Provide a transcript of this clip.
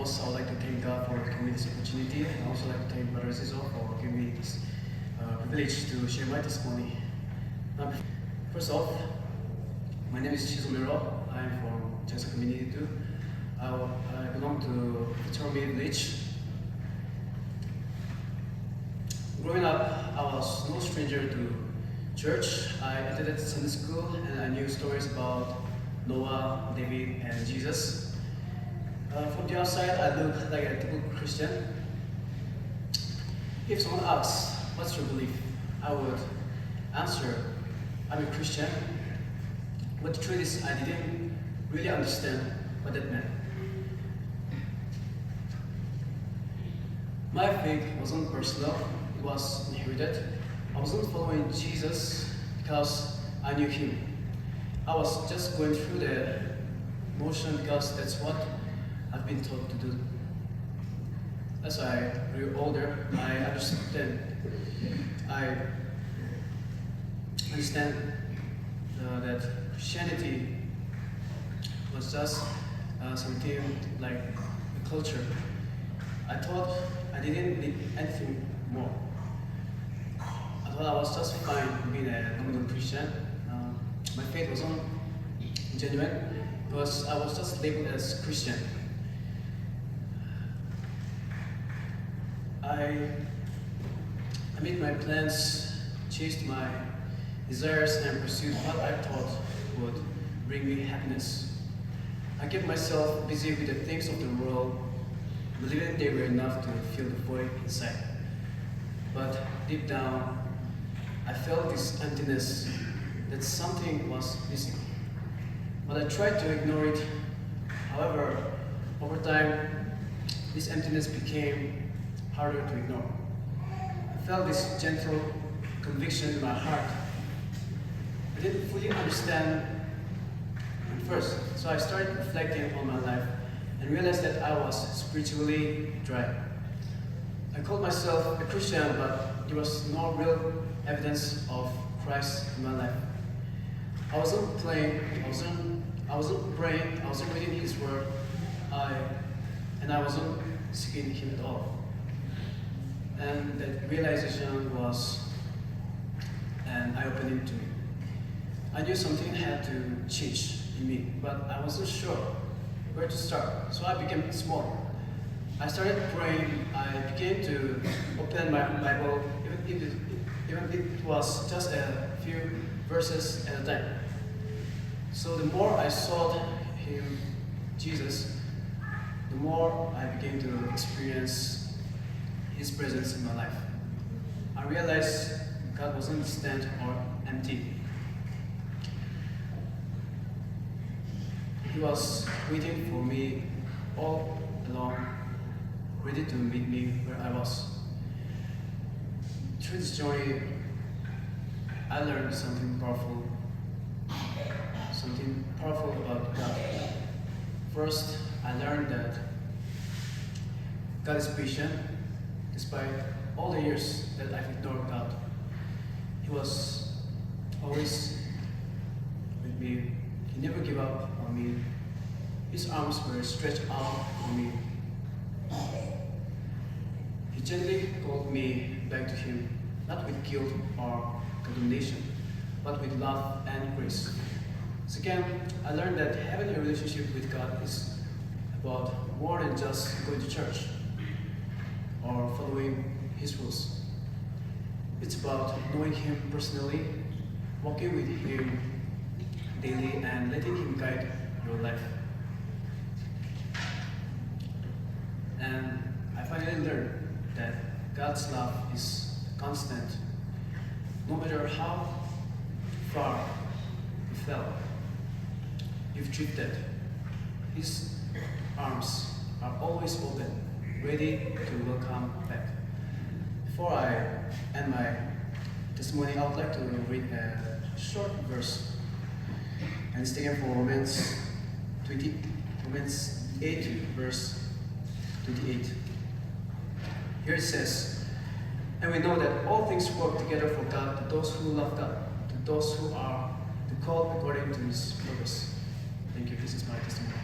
foremost, I would like to thank God for giving me this opportunity, and I also like to thank Brother Chizo for giving me this privilege to share my testimony. First off, my name is Chizo Mero. I am from Chizo community too. I belong to the Termi village. Growing up, I was no stranger to church. I attended Sunday school and I knew stories about Noah, David, and Jesus. From the outside, I look like a typical Christian. If someone asks, what's your belief? I would answer, I'm a Christian. But the truth is, I didn't really understand what that meant. My faith wasn't personal, it was inherited. I wasn't following Jesus because I knew him. I was just going through the motion because that's what I've been taught to do. As I grew older, I understand that Christianity was just something like a culture. I thought I didn't need anything more. I thought I was just fine being a nominal Christian. My faith wasn't genuine because I was just labeled as Christian. I made my plans, chased my desires, and pursued what I thought would bring me happiness. I kept myself busy with the things of the world, believing they were enough to fill the void inside. But deep down, I felt this emptiness, that something was missing. But I tried to ignore it. However, over time, this emptiness became harder to ignore. I felt this gentle conviction in my heart. I didn't fully understand at first, so I started reflecting on my life and realized that I was spiritually dry. I called myself a Christian, but there was no real evidence of Christ in my life. I wasn't praying, I wasn't reading His Word, and I wasn't seeking Him at all. And that realization was an eye-opening to me. I knew something had to change in me, but I wasn't sure where to start. So I became small. I started praying. I began to open my Bible, even if it was just a few verses at a time. So the more I sought Him, Jesus, the more I began to experience His presence in my life. I realized God wasn't distant or empty. He was waiting for me all along, ready to meet me where I was. Through this journey, I learned something powerful about God. First, I learned that God is patient. Despite all the years that I've ignored God, He was always with me. He never gave up on me. His arms were stretched out for me. He gently called me back to Him, not with guilt or condemnation, but with love and grace. Second, I learned that having a relationship with God is about more than just going to church or following His rules. It's about knowing Him personally, walking with Him daily, and letting Him guide your life. And I finally learned that God's love is constant. No matter how far you fell, you've drifted, His arms are always open, ready to welcome back. Before I end my testimony, I would like to read a short verse, and it's taken from Romans 8, verse 28. Here it says, and we know that all things work together for God, to those who love God, to those who are called according to His purpose. Thank you. This is my testimony.